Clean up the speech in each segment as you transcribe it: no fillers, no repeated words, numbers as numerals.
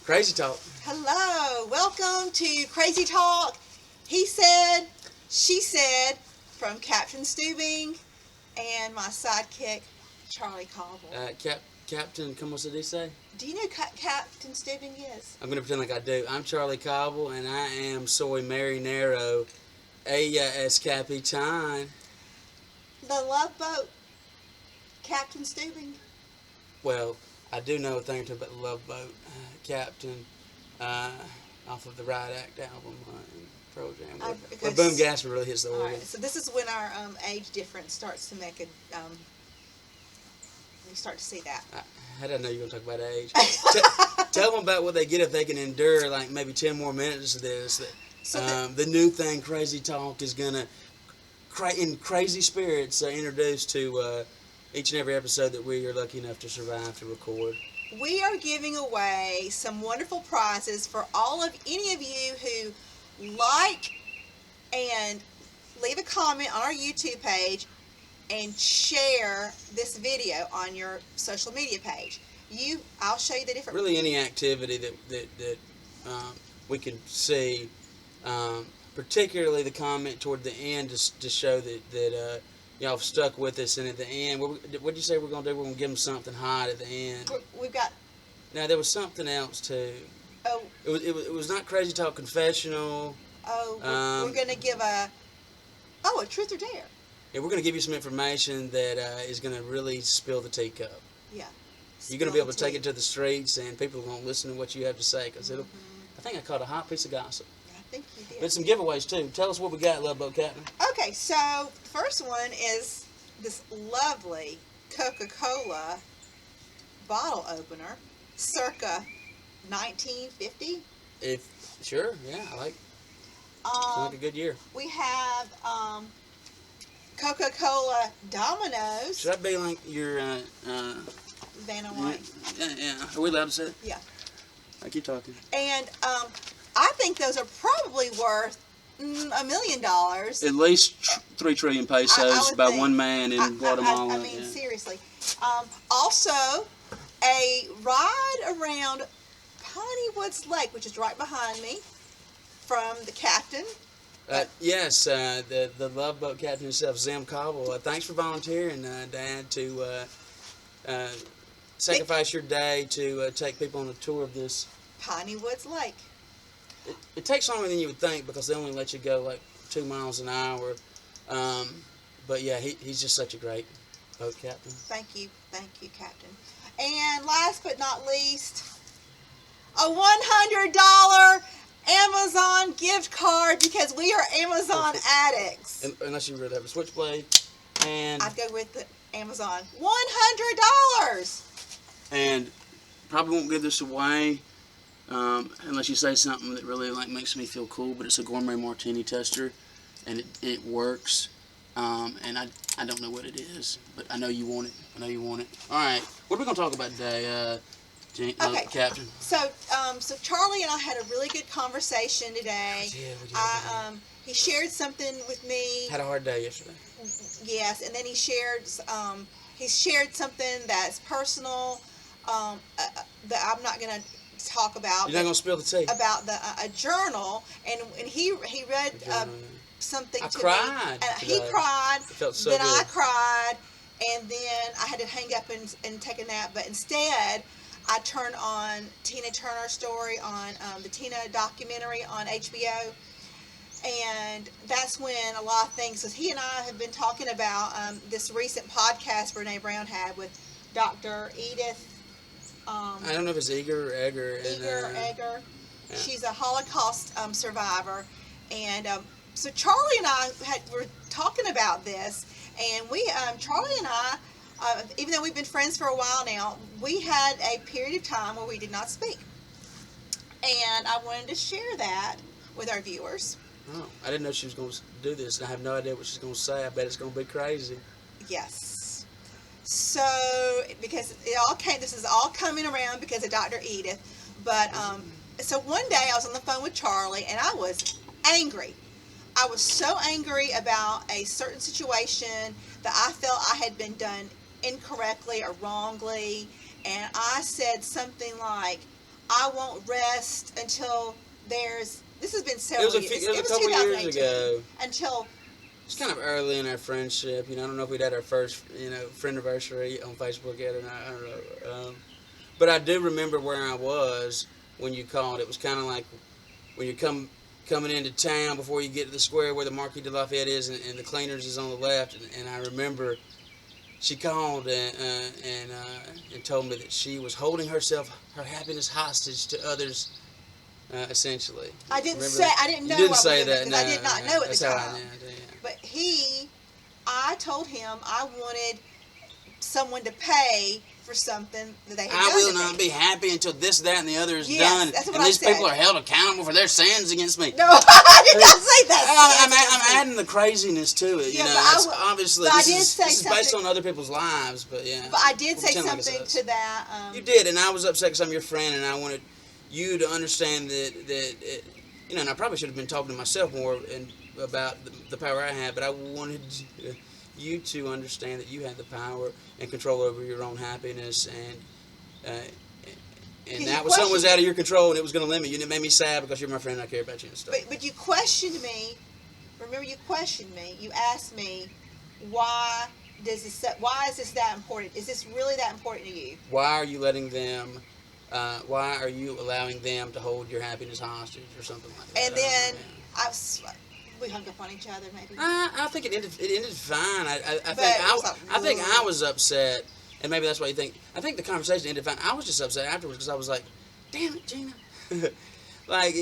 Crazy Talk. Hello, welcome to Crazy Talk. He said, she said, from Captain Steubing and my sidekick, Charlie Cobble. Captain, como se dice? Do you know who Captain Steubing is? I'm going to pretend like I do. I'm Charlie Cobble, and I am soy marinero. Ella es capitan. The Love Boat, Captain Steubing. Well, I do know a thing or two about the Love Boat. Captain, off of the Riot Act album and Pro Jam. Where Boom Gasper really hits the organ. Alright, so this is when our age difference starts to make a... we start to see that. How did I know you were going to talk about age? Tell them about what they get if they can endure like maybe 10 more minutes of this. The new thing, Crazy Talk, is going to, in crazy spirits, introduce to each and every episode that we are lucky enough to survive to record. We are giving away some wonderful prizes for any of you who like and leave a comment on our YouTube page and share this video on your social media page. I'll show you the different... Really any activity that we can see, particularly the comment toward the end to show that y'all have stuck with us, and at the end, what did you say we're going to do? We're going to give them something hot at the end. We've got... Now, there was something else, too. Oh. It was not Crazy Talk Confessional. Oh, we're going to give a truth or dare. Yeah, we're going to give you some information that is going to really spill the teacup. Yeah. You're going to be able to take it to the streets, and people are going to listen to what you have to say, because I think I caught a hot piece of gossip. I think you did. But some giveaways, too. Tell us what we got, Love Boat Captain. Okay, so the first one is this lovely Coca-Cola bottle opener, circa 1950. Sure, yeah, I like. Sounds like a good year. We have Coca-Cola Dominoes. Should that be like your Vanna White? Yeah. Are we allowed to say it? Yeah. I keep talking. And I think those are probably worth $1 million. At least 3 trillion pesos by one man in Guatemala. I mean, seriously. Also, a ride around Piney Woods Lake, which is right behind me, from the captain. Yes, the Love Boat Captain himself, Zim Cobble. Thanks for volunteering, Dad, to sacrifice your day to take people on a tour of this. Piney Woods Lake. It takes longer than you would think because they only let you go like 2 miles an hour. But yeah, he's just such a great boat captain. Thank you, Captain. And last but not least, a $100 Amazon gift card because we are Amazon addicts. Unless you really have a switchblade. And I'd go with the Amazon. $100! And probably won't give this away unless you say something that really makes me feel cool. But it's a gourmet martini tester, and it works. And I don't know what it is, but I know you want it. All right, what are we gonna talk about today, Captain? So Charlie and I had a really good conversation today. We did. He shared something with me. Had a hard day yesterday. Yes, and then he shared something that's personal that I'm not gonna talk about. You're not gonna spill the tea about a journal, and he read something to me. And he cried. It felt so then good. I cried, and then I had to hang up and take a nap. But instead, I turned on Tina Turner's story on the Tina documentary on HBO. And that's when a lot of things, because he and I have been talking about this recent podcast Brene Brown had with Dr. Edith. I don't know if it's Eger or Egger. Egger. Yeah. She's a Holocaust survivor. And so Charlie and I were talking about this. And Charlie and I, even though we've been friends for a while now, we had a period of time where we did not speak. And I wanted to share that with our viewers. Oh, I didn't know she was going to do this, and I have no idea what she's going to say. I bet it's going to be crazy. Yes. So, because this is all coming around because of Dr. Edith. But, so one day I was on the phone with Charlie, and I was angry. I was so angry about a certain situation that I felt I had been done incorrectly or wrongly. And I said something like, I won't rest until there's. This has been It several was a years. few, it was It a was couple years 2018 ago. until. It's kind of early in our friendship. I don't know if we'd had our first, friend anniversary on Facebook yet or not. I don't know. But I do remember where I was when you called. It was kind of like when you're coming into town before you get to the square where the Marquis de Lafayette is, and the cleaners is on the left. And I remember she called and told me that she was holding her happiness hostage to others, essentially. I didn't Remember say. that? I didn't You know didn't what I was say doing that. because No, I did not know at that's the how time. I did. Yeah. But I told him I wanted someone to pay for something that they had I done will to not me. be happy until this, that, and the other is Yes, done, that's what and I these said. people are held accountable for their sins against me. No, I did not say that. I'm adding the craziness to it. Yeah, but That's obviously but I this did is say this is based something- on other people's lives, but yeah. But I did We'll say pretend like it's something us. to that. You did, and I was upset because I'm your friend, and I wanted you to understand that and I probably should have been talking to myself more and about the power I had, but I wanted you to understand that you had the power and control over your own happiness, and You that was something was questioned out of your control, and it was going to limit you, and it made me sad because you're my friend, and I care about you and stuff. But you questioned me. Remember, you questioned me. You asked me, why why is this that important? Is this really that important to you? Why are you letting them? Why are you allowing them to hold your happiness hostage, or something like that? And then we hung up on each other, maybe. I think it ended fine. I But think I was upset, and maybe that's why you think. I think the conversation ended fine. I was just upset afterwards because I was like, "Damn it, Gina!" Like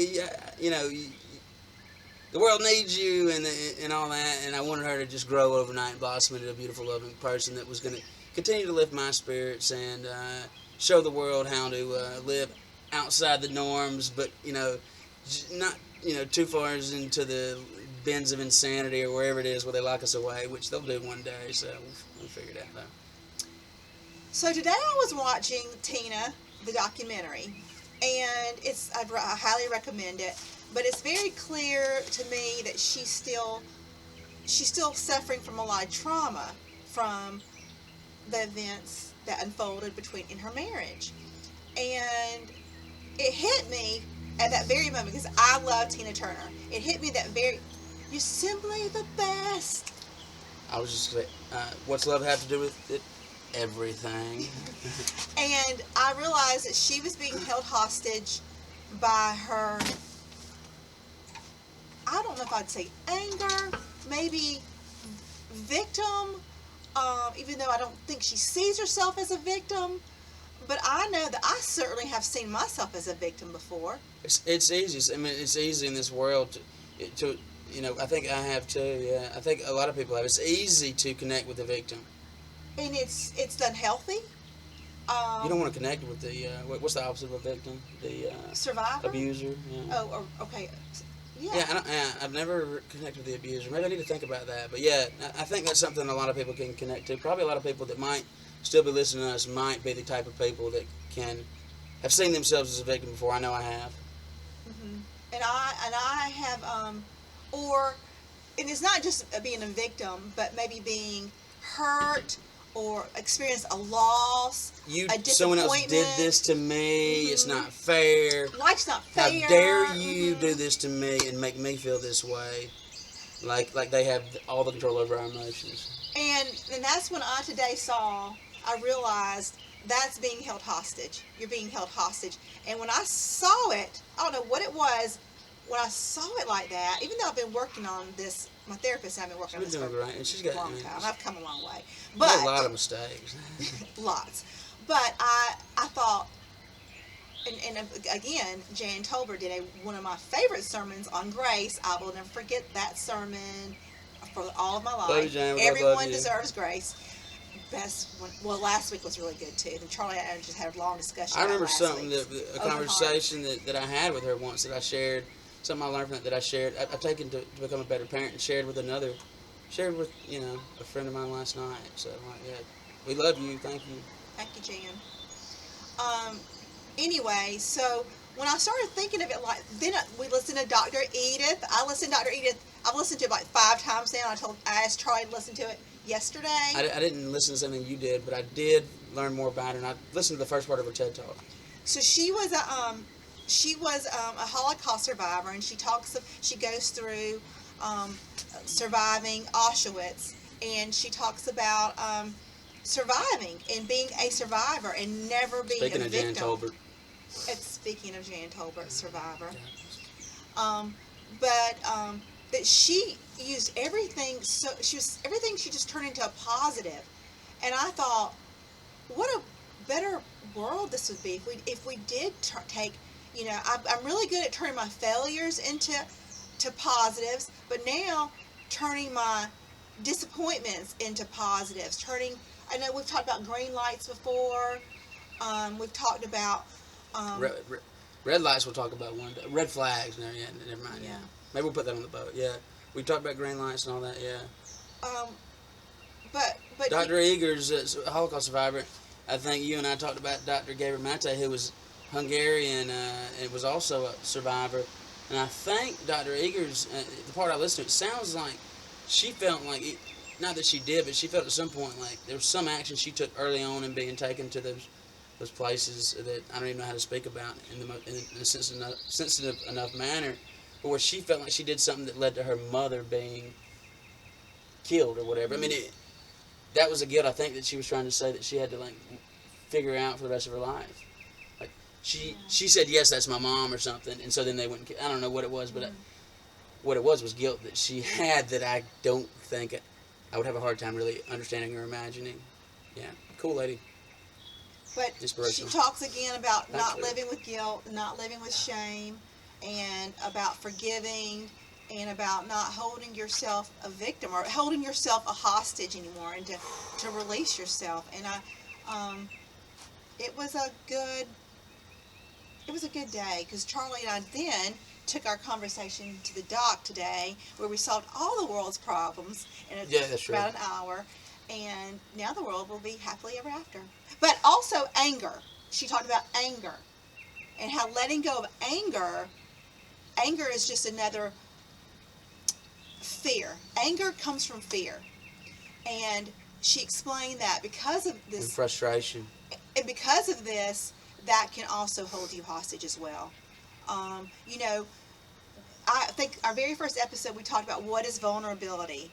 the world needs you and all that, and I wanted her to just grow overnight and blossom into a beautiful, loving person that was going to continue to lift my spirits and show the world how to live outside the norms, but not too far into the bins of insanity or wherever it is where they lock us away, which they'll do one day. So we'll figure it out though. So today I was watching Tina, the documentary, and I highly recommend it. But it's very clear to me that she's still suffering from a lot of trauma from the events that unfolded in her marriage, and it hit me at that very moment because I love Tina Turner. It hit me you're simply the best. I was just what's love have to do with it? Everything. And I realized that she was being held hostage by her, I don't know if I'd say anger, maybe victim, even though I don't think she sees herself as a victim. But I know that I certainly have seen myself as a victim before. It's easy. I mean, it's easy in this world to I think I have too. Yeah, I think a lot of people have. It's easy to connect with the victim. And it's unhealthy. You don't want to connect with the what's the opposite of a victim? The Survivor? abuser. Yeah. Oh, okay. Yeah. Yeah, I've never connected with the abuser. Maybe I need to think about that. But yeah, I think that's something a lot of people can connect to. Probably a lot of people that might still be listening to us might be the type of people that can have seen themselves as a victim before. I know I have. Mm-hmm. And I have and it's not just being a victim, but maybe being hurt or experience a loss, a disappointment. Someone else did this to me. Mm-hmm. It's not fair. Life's not fair. How dare you do this to me and make me feel this way? Like they have all the control over our emotions. And that's when I realized that's being held hostage. You're being held hostage. And when I saw it, I don't know what it was. When I saw it like that, even though I've been working on this, my therapist and I've been working on this for a long time. I've come a long way. But a lot of mistakes. Lots. But I thought, and again, Jan Tolbert did one of my favorite sermons on grace. I will never forget that sermon for all of my life. Love you, Jan. Everyone deserves grace. Best one. Well, last week was really good too. And Charlie and I just had a long discussion. I remember a conversation that I had with her once that I shared. Something I learned from that I shared. I've taken to become a better parent and shared with a friend of mine last night. So yeah, we love you. Thank you. Thank you, Jan. Anyway, so when I started thinking of it, then we listened to Dr. Edith. I've listened to it like 5 times now. I asked Charlie to listen to it yesterday. I didn't listen to something you did, but I did learn more about her, and I listened to the first part of her TED Talk. So she was a Holocaust survivor, and she goes through um, surviving Auschwitz, and she talks about surviving and being a survivor and never being Speaking a of Jan victim. Tolbert. It's speaking of Jan Tolbert, survivor. Um, but that she used everything. So everything. She just turned into a positive, and I thought, what a better world this would be if we did take. I'm really good at turning my failures into positives, but now turning my disappointments into positives. I know we've talked about green lights before. We've talked about. Um, Red lights we'll talk about one day. Red flags, no, yeah, never mind, yeah. yeah. Maybe we'll put that on the boat, yeah. We talked about green lights and all that, yeah. Um, but Dr. Eggers, a Holocaust survivor, I think you and I talked about Dr. Gabriel Mate, who was Hungarian and was also a survivor. And I think Dr. Eggers, the part I listened to, it sounds like she felt like, not that she did, but she felt at some point like there was some action she took early on in being taken to those places that I don't even know how to speak about in a sensitive enough manner, but where she felt like she did something that led to her mother being killed or whatever. I mean, that was a guilt I think that she was trying to say that she had to like figure out for the rest of her life. Like she said yes, that's my mom or something, and so then they went. I don't know what it was, but what it was guilt that she had that I don't think I would have a hard time really understanding or imagining. Yeah, cool lady. But she Inspirational. talks again about Thanks, not Lou. living with guilt, not living with shame, and about forgiving, and about not holding yourself a victim or holding yourself a hostage anymore, and to release yourself. And it was a good it was a good day because Charlie and I then took our conversation to the dock today, where we solved all the world's problems in Yeah, that's about right. an hour, and now the world will be happily ever after. But also anger. She talked about anger and how letting go of anger is just another fear. Anger comes from fear, and she explained that And frustration. because of this, that can also hold you hostage as well. You know, I think our very first episode we talked about what is vulnerability,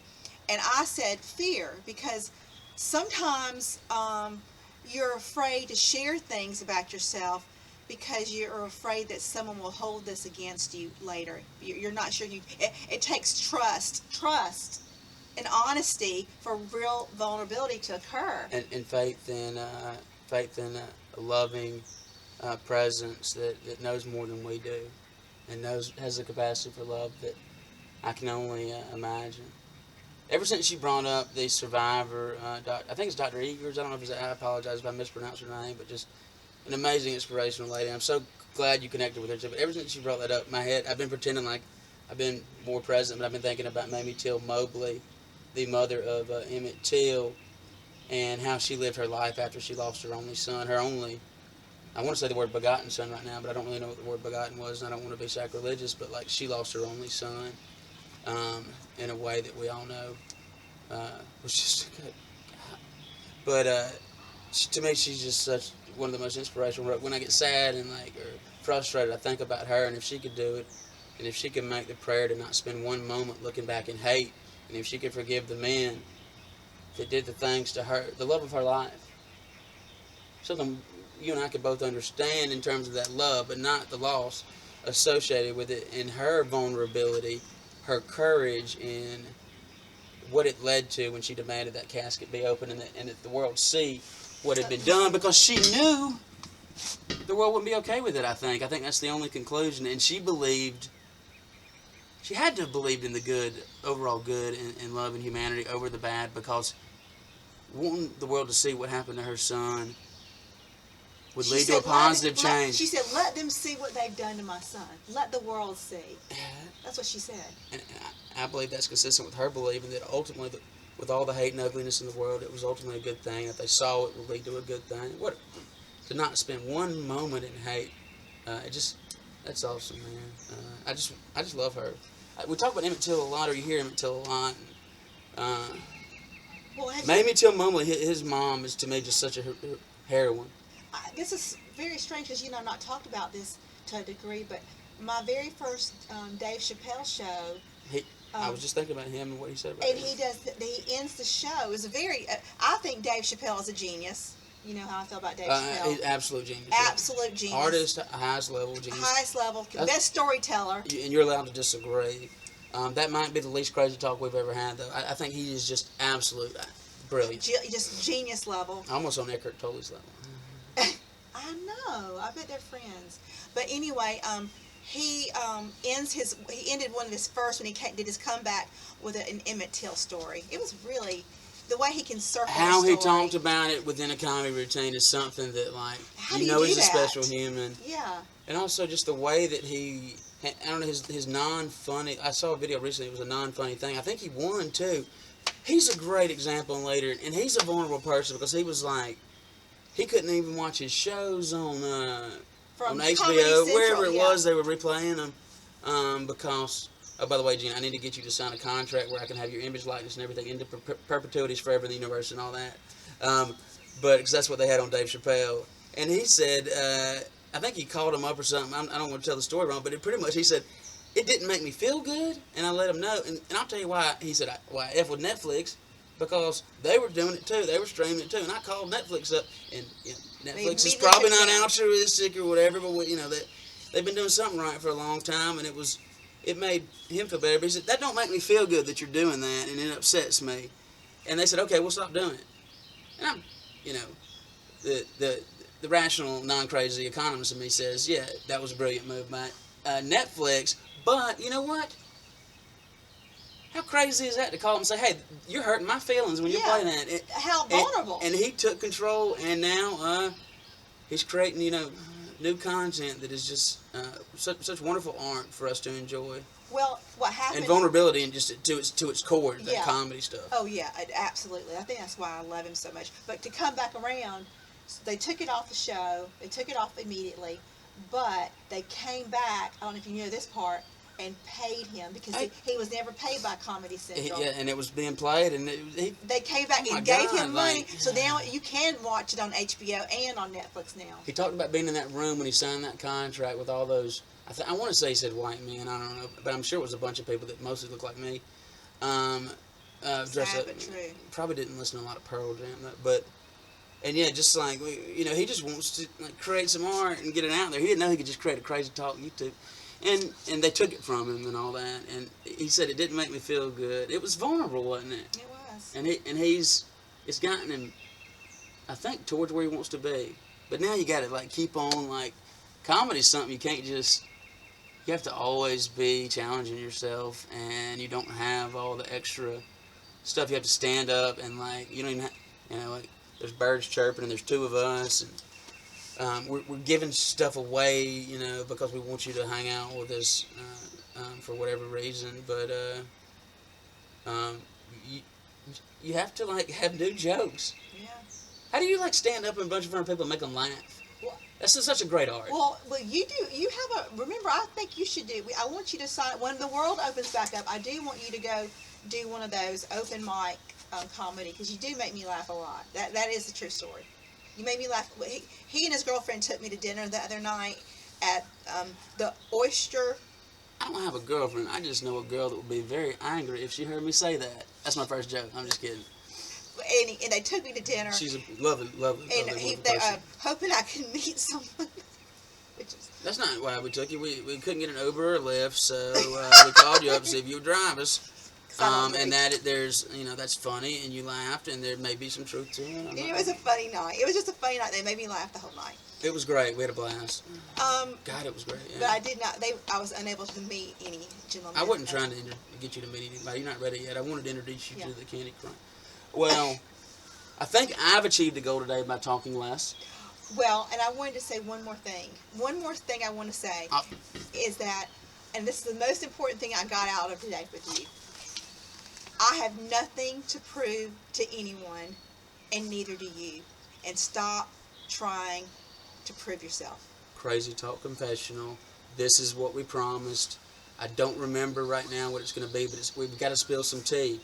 and I said fear because sometimes you're afraid to share things about yourself because you're afraid that someone will hold this against you later. You're not sure it takes trust and honesty for real vulnerability to occur. And faith in a loving presence that knows more than we do, and has the capacity for love that I can only imagine. Ever since she brought up the survivor, I think it's Dr. Eggers. I don't know if it's. I apologize if I mispronounced her name, but just an amazing, inspirational lady. I'm so glad you connected with her too. But ever since she brought that up, my head, I've been pretending like I've been more present, but I've been thinking about Mamie Till Mobley, the mother of Emmett Till, and how she lived her life after she lost her only son, her only. I want to say the word begotten son right now, but I don't really know what the word begotten was, and I don't want to be sacrilegious. But like she lost her only son, in a way that we all know was just good. But to me, she's just such one of the most inspirational. When I get sad and like or frustrated, I think about her, and if she could do it, and if she could make the prayer to not spend one moment looking back in hate, and if she could forgive the men that did the things to her, the love of her life, something you and I could both understand in terms of that love, but not the loss associated with it, and her vulnerability, her courage, and what it led to when she demanded that casket be open and that the world see what had been done, because she knew the world wouldn't be okay with it. I think that's the only conclusion, and she believed. She had to have believed in the good, overall good, and love and humanity over the bad, because wanting the world to see what happened to her son would She lead to a said, positive change. she said, let them see what they've done to my son. Let the world see. That's what she said. And I believe that's consistent with her believing that ultimately, with all the hate and ugliness in the world, it was ultimately a good thing. If they saw it would lead to a good thing. What to not spend one moment in hate? It just that's awesome, man. I just love her. We talk about Emmett Till a lot, or you hear Emmett Till a lot. Well, Mamie Till Mumley, his mom is to me just such a heroine. this is very strange because I've not talked about this to a degree, but my very first Dave Chappelle show. I was just thinking about him and what he said about And him. he ends the show. It's a very. I think Dave Chappelle is a genius. You know how I feel about Dave Chappelle. He's absolute genius. Absolute genius. Artist, highest level genius. Highest level, best storyteller. And you're allowed to disagree. That might be the least crazy talk we've ever had, though. I think he is just absolute brilliant. Just genius level. Almost on Eckhart Tolle's level. I know. I bet they're friends. But anyway, he ended one of his first when he did his comeback with an Emmett Till story. It was really the way he can circle how the he story. talked about it within a comedy routine is something that, like, How you do know do he's that? a special human. Yeah. And also just the way that he, I don't know, his non-funny, I saw a video recently, it was a non-funny thing. I think he won, too. He's a great example later, and he's a vulnerable person because he was like, he couldn't even watch his shows on Comedy HBO, Central, wherever it yeah. was, they were replaying them because, oh, by the way, Gina, I need to get you to sign a contract where I can have your image, likeness, and everything into perpetuities forever in the universe and all that. But because that's what they had on Dave Chappelle. And he said, I think he called him up or something. I don't want to tell the story wrong, but pretty much he said, it didn't make me feel good, and I let him know. And I'll tell you why. He said, why I F with Netflix, because they were doing it too. They were streaming it too. And I called Netflix up, and Netflix is probably not altruistic or whatever, but they've been doing something right for a long time, and it made him feel better. But he said, that don't make me feel good that you're doing that, and it upsets me. And they said, okay, we'll stop doing it. And I'm, the rational, non-crazy economist in me says, yeah, that was a brilliant move by Netflix. But you know what? How crazy is that to call him and say, hey, you're hurting my feelings when you're playing that? How vulnerable. And he took control, and now he's creating, new content that is just such wonderful art for us to enjoy. Well, what happened... And vulnerability and just to its core, the comedy stuff. Oh, yeah, absolutely. I think that's why I love him so much. But to come back around, they took it off the show. They took it off immediately. But they came back, I don't know if you know this part, and paid him because he was never paid by Comedy Central. Yeah, and it was being played, and they came back and gave him money. So now you can watch it on HBO and on Netflix now. He talked about being in that room when he signed that contract with all those. I want to say he said white men. I don't know, but I'm sure it was a bunch of people that mostly look like me. Dressed up. But true. Probably didn't listen to a lot of Pearl Jam, but. And yeah, just like, he just wants to create some art and get it out there. He didn't know he could just create a crazy talk YouTube. And they took it from him and all that. And he said it didn't make me feel good. It was vulnerable, wasn't it? It was. And it's gotten him, I think, towards where he wants to be. But now you got to keep on comedy's something you can't just. You have to always be challenging yourself, and you don't have all the extra stuff. You have to stand up and you don't even have, there's birds chirping, and there's two of us, and we're giving stuff away, because we want you to hang out with us for whatever reason. But you have to have new jokes. Yeah. How do you stand up in a bunch of front of people and make them laugh? Well, that's such a great art. Well, you do. You have remember, I think you should do. I want you to sign when the world opens back up. I do want you to go do one of those open mic. Comedy, because you do make me laugh a lot. That is the true story. You made me laugh. He and his girlfriend took me to dinner the other night at the Oyster. I don't have a girlfriend. I just know a girl that would be very angry if she heard me say that. That's my first joke. I'm just kidding. And they took me to dinner. She's a lovely and they hoping I can meet someone. That's not why we took you. We couldn't get an Uber or Lyft, so we called you up to see if you would drive us. And there's that's funny, and you laughed, and there may be some truth to it. It was a funny night. It was just a funny night. They made me laugh the whole night. It was great. We had a blast. God, it was great. Yeah. But I did not. I was unable to meet any gentlemen. I wasn't trying to get you to meet anybody. You're not ready yet. I wanted to introduce you to the Candy Crunch. Well, I think I've achieved a goal today by talking less. Well, and I wanted to say one more thing. One more thing I want to say is that, and this is the most important thing I got out of today with you. I have nothing to prove to anyone, and neither do you. And stop trying to prove yourself. Crazy Talk Confessional. This is what we promised. I don't remember right now what it's going to be, but we've got to spill some tea.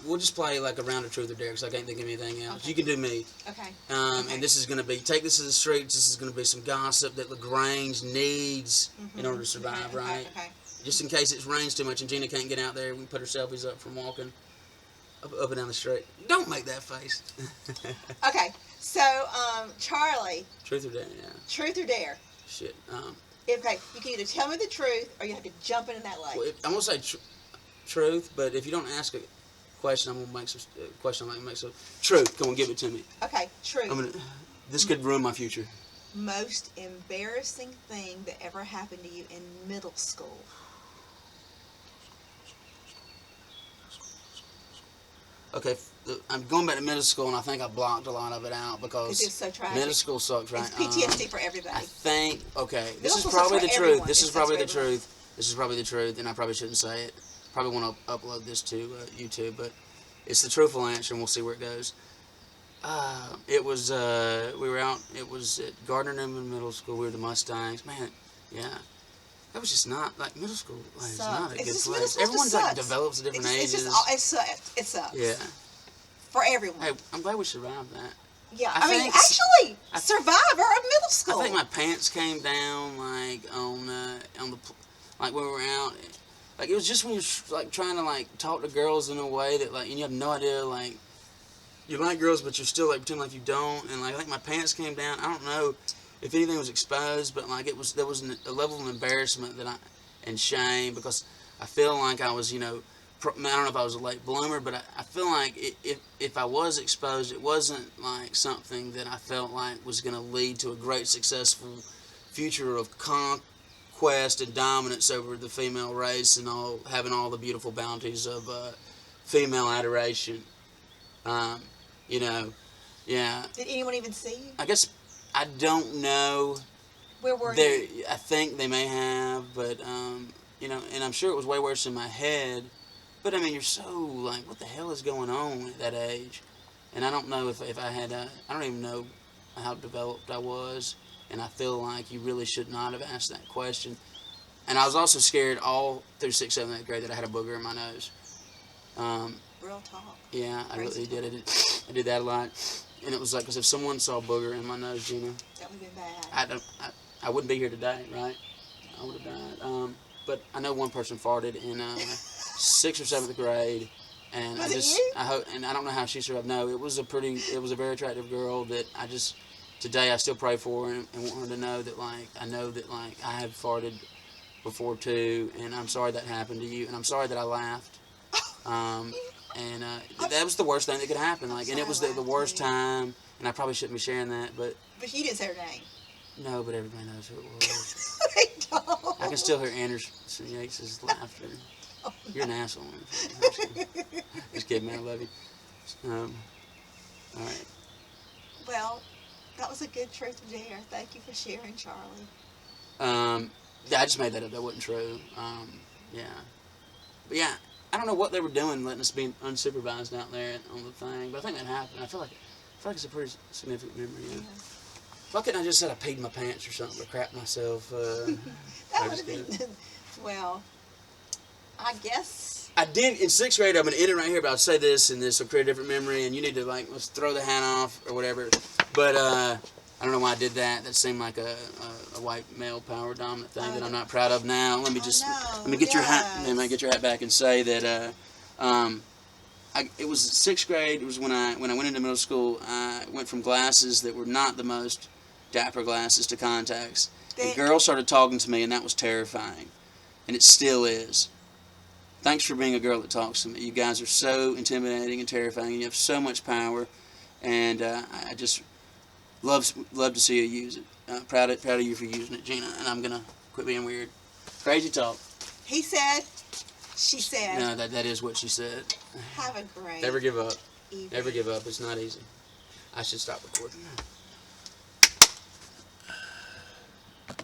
we'll just play like a round of truth or dare because I can't think of anything else. Okay. You can do me. Okay. And this is going to be, take this to the streets. This is going to be some gossip that LaGrange needs in order to survive, right? Okay. Just in case it rains too much and Gina can't get out there, we can put her selfies up from walking up and down the street. Don't make that face. Okay. So, Charlie. Truth or dare, yeah. Truth or dare? Shit. Okay, you can either tell me the truth or you have to jump into that lake. Well, I'm going to say truth, but if you don't ask a question, I'm going to make some question. I'm going to make some truth. Come on, give it to me. Okay, truth. This could ruin my future. Most embarrassing thing that ever happened to you in middle school? Okay, I'm going back to middle school, and I think I blocked a lot of it out because it's so tragic. Middle school sucked, right? It's PTSD for everybody. I think, okay, this is Middle school probably the sucks for truth. everyone. This It is sucks probably for the everyone. truth. This is probably the truth, and I probably shouldn't say it. Probably want to upload this to YouTube, but it's the truthful answer, and we'll see where it goes. It was, we were out, it was at Gardner Newman Middle School. We were the Mustangs. Man, yeah. That was just not, like, middle school is not a good place. Everyone like, develops at different ages. It sucks. Yeah. For everyone. Hey, I'm glad we survived that. Yeah, I I mean, think actually, survivor of middle school. I think my pants came down, like, on the, like, when we were out. Like, it was just when you're, like, trying to, like, talk to girls in a way that, like, and you have no idea, like, you like girls, but you're still, like, pretending like you don't. And, like, I think my pants came down. I don't know if anything was exposed, but, like, there was a level of embarrassment and shame because I feel like I was, you know, I don't know if I was a late bloomer, but I feel like if I was exposed, it wasn't like something that I felt like was going to lead to a great successful future of conquest and dominance over the female race and having all the beautiful bounties of female adoration. You know, yeah. Did anyone even see you? I guess I don't know. Where were you? I think they may have, but you know, and I'm sure it was way worse in my head. But, I mean, you're so, like, what the hell is going on at that age? And I don't know if I had, I don't even know how developed I was. And I feel like you really should not have asked that question. And I was also scared all through 6th, 7th, 8th grade that I had a booger in my nose. Real talk. Yeah, I Crazy really did. I did that a lot. And it was like, because if someone saw a booger in my nose, Gina, that would have been bad. I wouldn't be here today, right? I would have died. But I know one person farted in 6th or 7th grade, and I hope, and I don't know how she survived. No, it was a very attractive girl that today I still pray for her and want her to know that I know that I have farted before too, and I'm sorry that happened to you, and I'm sorry that I laughed. And that was the worst thing that could happen. And it was the worst time, and I probably shouldn't be sharing that, but you didn't say her name. No, but everybody knows who it was. They don't. I can still hear Anderson Yates' laughter. Oh, You're an asshole. Just kidding, man. I love you. All right. Well, that was a good truth or dare. Thank you for sharing, Charlie. Yeah, I just made that up. That wasn't true. Yeah. But yeah, I don't know what they were doing letting us be unsupervised out there on the thing, but I think that happened. I feel like it's a pretty significant memory, yeah. Why couldn't I just said I peed my pants or something or crap myself? That would have been, well, I guess. I did, in 6th grade, I'm going to end it right here, but I'll say this, and this will create a different memory, and you need to, let's throw the hat off or whatever. But I don't know why I did that. That seemed like a white male power dominant thing that I'm not proud of now. Let me get your hat. Let me get your hat back and say that it was 6th grade. It was when I went into middle school. I went from glasses that were not the most dapper glasses to contacts. And girls started talking to me, and that was terrifying. And it still is. Thanks for being a girl that talks to me. You guys are so intimidating and terrifying, and you have so much power. And I just love to see you use it. Proud of you for using it, Gina. And I'm gonna quit being weird. Crazy talk. He said. She said. No, that is what she said. Have a great. Never give up. Evening. Never give up. It's not easy. I should stop recording now.